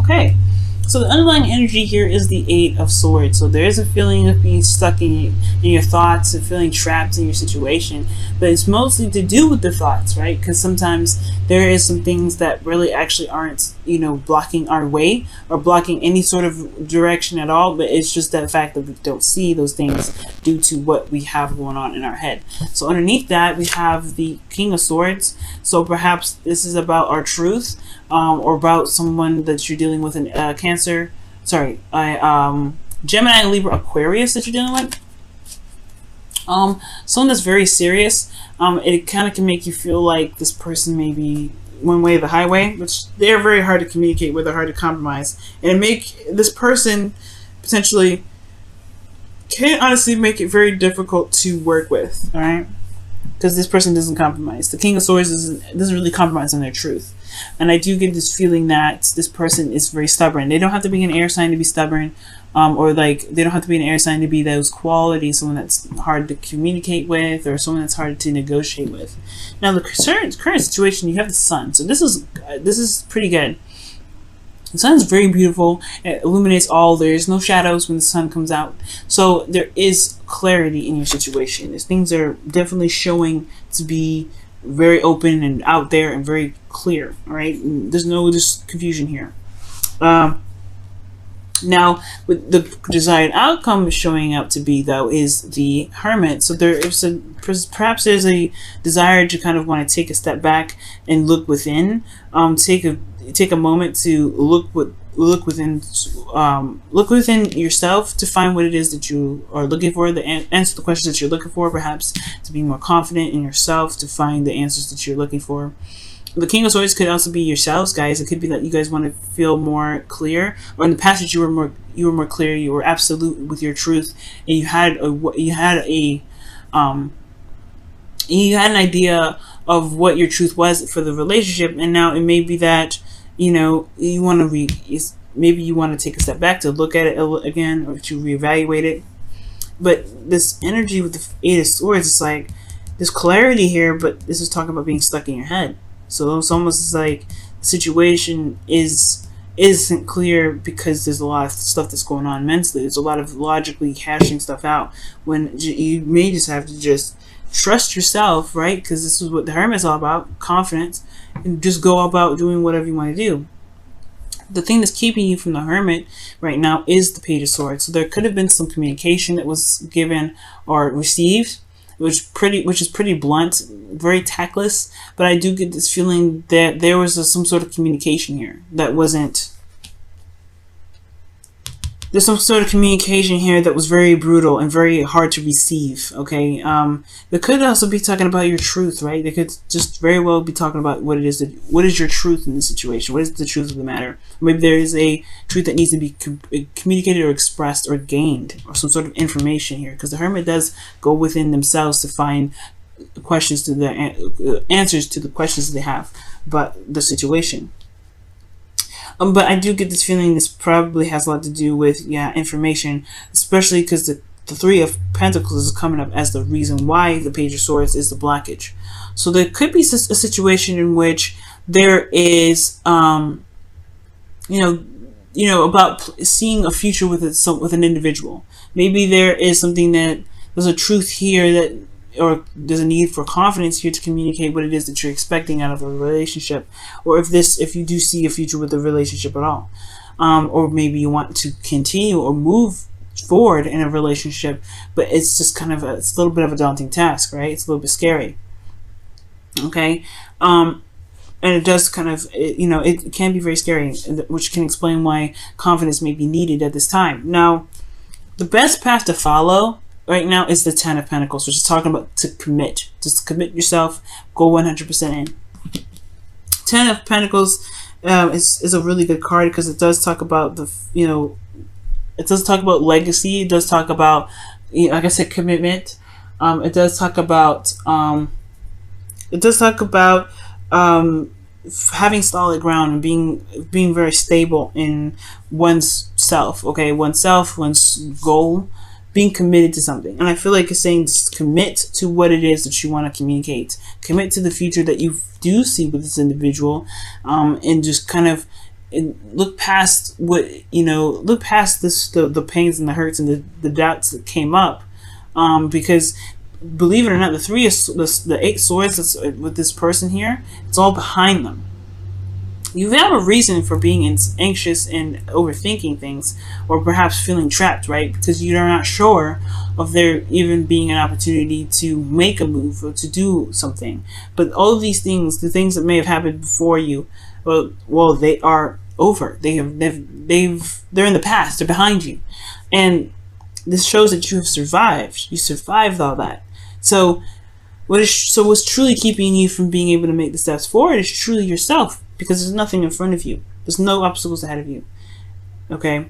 Okay. So the underlying energy here is the Eight of Swords. So there is a feeling of being stuck in your thoughts and feeling trapped in your situation. But it's mostly to do with the thoughts, right? Because sometimes there is some things that really actually aren't, blocking our way or blocking any sort of direction at all. But it's just that fact that we don't see those things due to what we have going on in our head. So underneath that, we have the King of Swords. So perhaps this is about our truth. Or about someone that you're dealing with in Cancer, Gemini, Libra, Aquarius that you're dealing with. Someone that's very serious. It kind of can make you feel like this person may be one way or the highway, which they're very hard to communicate with, they're hard to compromise, and it make this person potentially can honestly make it very difficult to work with. All right. Because this person doesn't compromise. The King of Swords doesn't really compromise on their truth. And I do get this feeling that this person is very stubborn. They don't have to be an air sign to be stubborn. Or like they don't have to be an air sign to be those qualities, someone that's hard to communicate with or someone that's hard to negotiate with. Now the current situation, you have the sun. So this is pretty good. The sun is very beautiful. It illuminates all. There's no shadows when the sun comes out. So there is clarity in your situation. These things are definitely showing to be very open and out there and very clear. All right. There's no just confusion here. Now, what the desired outcome is showing up to be, though, is the Hermit. So perhaps there's a desire to kind of want to take a step back and look within. Take a moment to look within yourself to find what it is that you are looking for. Answer the questions that you're looking for. Perhaps to be more confident in yourself, to find the answers that you're looking for. The King of Swords could also be yourselves, guys. It could be that you guys want to feel more clear, or in the past that you were more clear, you were absolute with your truth, and you had an idea of what your truth was for the relationship, and now it may be that you want to maybe you want to take a step back to look at it again or to reevaluate it. But this energy with the Eight of Swords, it's like there's clarity here, but this is talking about being stuck in your head. So it's almost like the situation isn't clear because there's a lot of stuff that's going on mentally. There's a lot of logically hashing stuff out when you may just have to just trust yourself, right? Because this is what the Hermit is all about, confidence, and just go about doing whatever you want to do. The thing that's keeping you from the Hermit right now is the Page of Swords. So there could have been some communication that was given or received, which is pretty blunt, very tactless, but I do get this feeling that there was some sort of communication here that wasn't. There's some sort of communication here that was very brutal and very hard to receive. Okay, they could also be talking about your truth, right? They could just very well be talking about what is your truth in this situation. What is the truth of the matter? Maybe there is a truth that needs to be communicated or expressed or gained, or some sort of information here, because the Hermit does go within themselves to find questions to the answers to the questions that they have about the situation. But I do get this feeling this probably has a lot to do with information, especially because the Three of Pentacles is coming up as the reason why the Page of Swords is the blockage. So there could be a situation in which there is about seeing a future with an individual. Maybe there is something that there's a truth here that, or there's a need for confidence here to communicate what it is that you're expecting out of a relationship, or if you do see a future with the relationship at all, or maybe you want to continue or move forward in a relationship, but it's just kind of it's a little bit of a daunting task, right? It's a little bit scary. Okay, and it does kind of it can be very scary, which can explain why confidence may be needed at this time. Now, the best path to follow right now is the Ten of Pentacles, which is talking about to commit. Just commit yourself, go 100% in. Ten of Pentacles is a really good card because it does talk about it does talk about legacy. It does talk about, like I said, commitment. It does talk about having solid ground and being very stable in one's self. Okay, one's goal. Being committed to something. And I feel like it's saying just commit to what it is that you want to communicate. Commit to the future that you do see with this individual, and just kind of and look past what, look past the pains and the hurts and the doubts that came up, because believe it or not, the 8 swords that's with this person here, it's all behind them. You have a reason for being anxious and overthinking things, or perhaps feeling trapped, right? Because you're not sure of there even being an opportunity to make a move or to do something. But all of these things, the things that may have happened before you, well, they are over. They're in the past. They're behind you, and this shows that you have survived. You survived all that. So what's truly keeping you from being able to make the steps forward is truly yourself, because there's nothing in front of you. There's no obstacles ahead of you. Okay?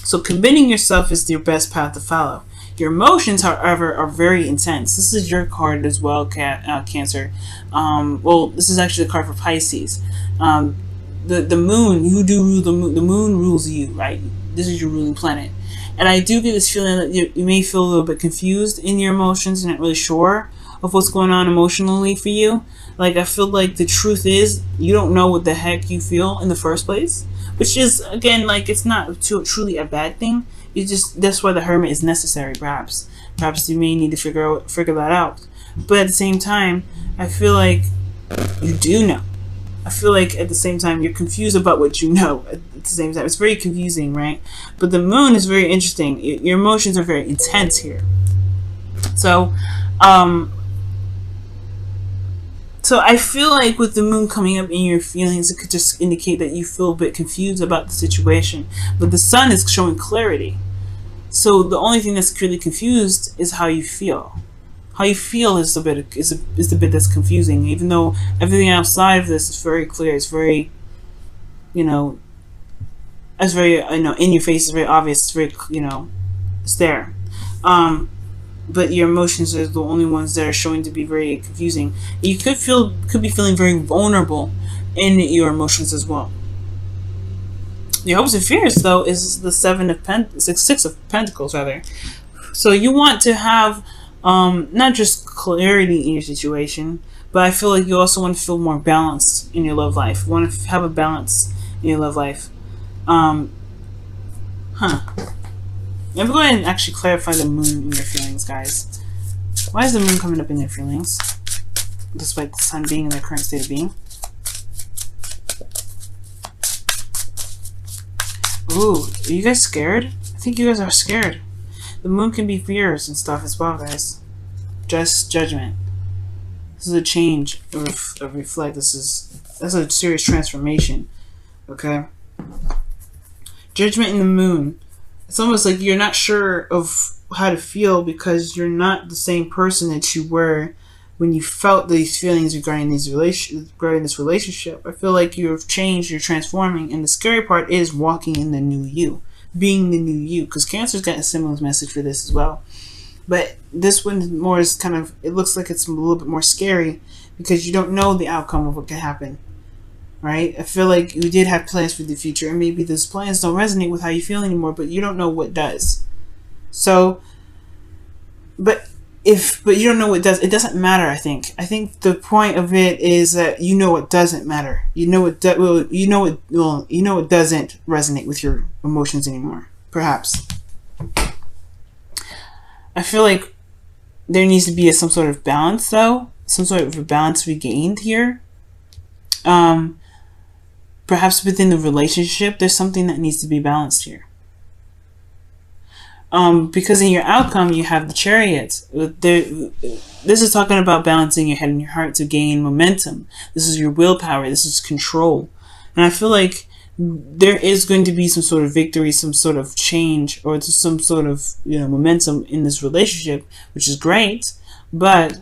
So committing yourself is your best path to follow. Your emotions, however, are very intense. This is your card as well, Cancer. Well, this is actually a card for Pisces. The moon, you do rule the moon. The moon rules you, right? This is your ruling planet. And I do get this feeling that you may feel a little bit confused in your emotions and not really sure of what's going on emotionally for you. Like, I feel like the truth is you don't know what the heck you feel in the first place, which is, again, like, it's not truly a bad thing. That's why the Hermit is necessary, perhaps. Perhaps you may need to figure that out. But at the same time, I feel like you do know. I feel like at the same time you're confused about what you know at the same time. It's very confusing, right? But the moon is very interesting. Your emotions are very intense here. So I feel like with the moon coming up in your feelings, it could just indicate that you feel a bit confused about the situation. But the sun is showing clarity. So the only thing that's clearly confused is how you feel. How you feel is the bit that's confusing, even though everything outside of this is very clear. It's very, it's very, in your face. It's very obvious. It's very, it's there. But your emotions are the only ones that are showing to be very confusing. You could be feeling very vulnerable in your emotions as well. Your hopes and fears, though, is the Six of Pentacles, rather. So you want to have not just clarity in your situation, but I feel like you also want to feel more balanced in your love life. You want to have a balance in your love life. Let me go ahead and actually clarify the moon in your feelings, guys. Why is the moon coming up in your feelings, despite the sun being in their current state of being? Ooh, are you guys scared? I think you guys are scared. The moon can be fears and stuff as well, guys. Just judgment. This is a change, a reflect. That's a serious transformation. Okay? Judgment in the moon. It's almost like you're not sure of how to feel because you're not the same person that you were when you felt these feelings regarding this relationship. I feel like you've changed, you're transforming, and the scary part is walking in the new you. Being the new you, because Cancer's got a similar message for this as well, but this one more is kind of, it looks like it's a little bit more scary because you don't know the outcome of what could happen, right? I feel like you did have plans for the future, and maybe those plans don't resonate with how you feel anymore, but you don't know what does. So, but you don't know what does, it doesn't matter. I think the point of it is that you know what doesn't matter. You know what doesn't resonate with your emotions anymore. Perhaps. I feel like there needs to be some sort of balance, though. Some sort of a balance regained here. Perhaps within the relationship, there's something that needs to be balanced here. Because in your outcome, you have the Chariot. This is talking about balancing your head and your heart to gain momentum. This is your willpower. This is control. And I feel like there is going to be some sort of victory, some sort of change, or some sort of momentum in this relationship, which is great. But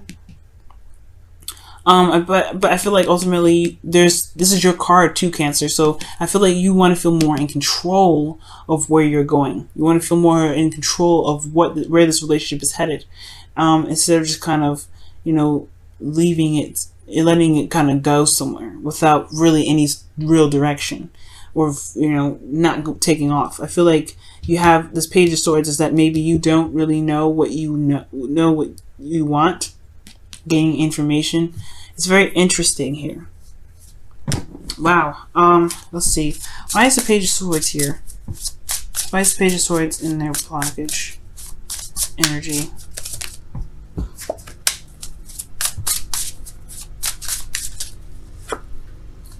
I feel like ultimately this is your card too, Cancer. So I feel like you want to feel more in control of where you're going. You want to feel more in control of where this relationship is headed, instead of just kind of leaving it, letting it kind of go somewhere without really any real direction, or not taking off. I feel like you have this Page of Swords is that maybe you don't really know what you know what you want. Gaining information. It's very interesting here. Wow. Let's see. Why is the Page of Swords here? Why is the Page of Swords in their blockage energy?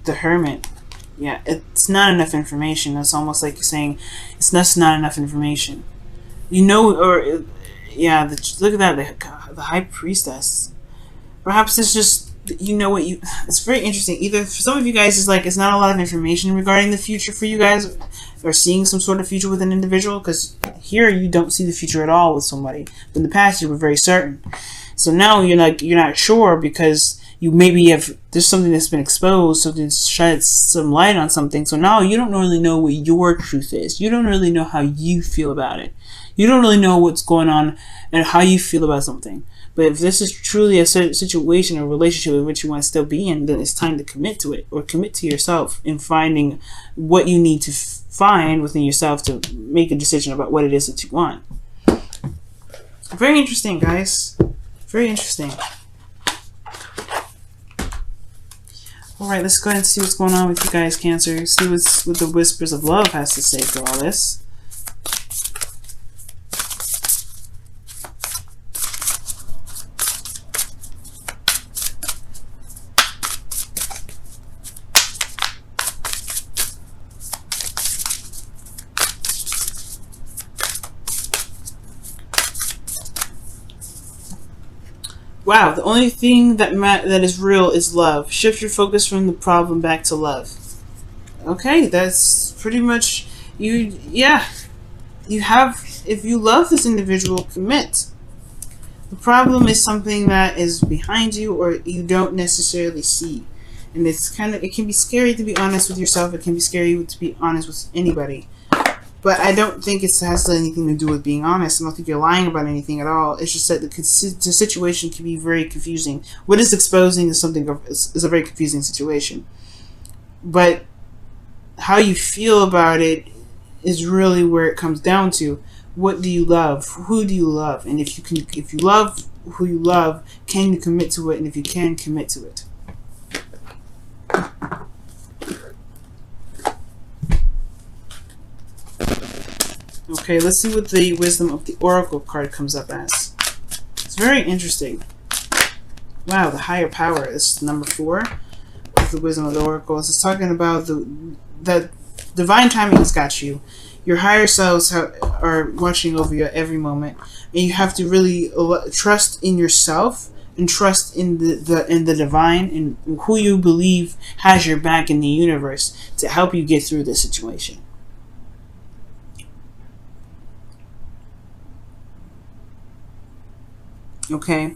The Hermit. Yeah, it's not enough information. It's almost like you're saying it's just not enough information. You know, or yeah, look at that, the High Priestess. Perhaps it's just, you know what you. It's very interesting. Either for some of you guys, it's like it's not a lot of information regarding the future for you guys, or seeing some sort of future with an individual. Because here you don't see the future at all with somebody. But in the past, you were very certain. So now you're not sure because you maybe have there's something that's been exposed, so it sheds some light on something. So now you don't really know what your truth is. You don't really know how you feel about it. You don't really know what's going on and how you feel about something. But if this is truly a situation or relationship in which you want to still be in, then it's time to commit to it, or commit to yourself in finding what you need to find within yourself to make a decision about what it is that you want. Very interesting, guys. Very interesting. Alright, let's go ahead and see what's going on with you guys, Cancer. See what the Whispers of Love has to say for all this. Wow, the only thing that is real is love. Shift your focus from the problem back to love. Okay, that's pretty much you. Yeah, you have. If you love this individual, commit. The problem is something that is behind you or you don't necessarily see, and it can be scary to be honest with yourself. It can be scary to be honest with anybody. But I don't think it has anything to do with being honest. I don't think you're lying about anything at all. It's just that the situation can be very confusing. What is exposing is is a very confusing situation. But how you feel about it is really where it comes down to. What do you love? Who do you love? And if you love who you love, can you commit to it? And if you can, commit to it. Okay, let's see what the Wisdom of the Oracle card comes up as. It's very interesting. Wow, the higher power is number 4 with the Wisdom of the Oracle. It's talking about the divine timing has got you. Your higher selves are watching over you at every moment, and you have to really trust in yourself and trust in the divine and who you believe has your back in the universe to help you get through this situation. Okay.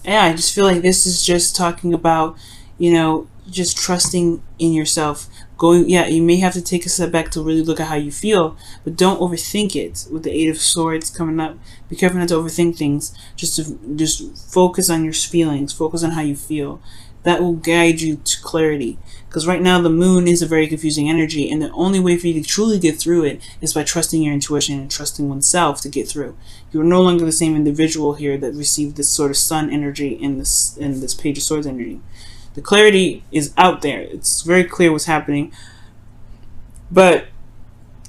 Yeah, I just feel like this is just talking about, just trusting in yourself. Yeah, you may have to take a step back to really look at how you feel, but don't overthink it. With the 8 of Swords coming up, be careful not to overthink things. Just focus on your feelings. Focus on how you feel. That will guide you to clarity. Because right now the moon is a very confusing energy, and the only way for you to truly get through it is by trusting your intuition and trusting oneself to get through. You're no longer the same individual here that received this sort of sun energy in this Page of Swords energy. The clarity is out there. It's very clear what's happening. But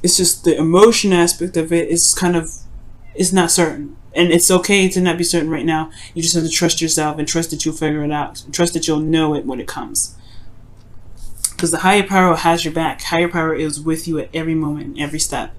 it's just the emotion aspect of it is not certain. And it's okay to not be certain right now. You just have to trust yourself and trust that you'll figure it out. Trust that you'll know it when it comes. Because the higher power has your back. Higher power is with you at every moment, every step.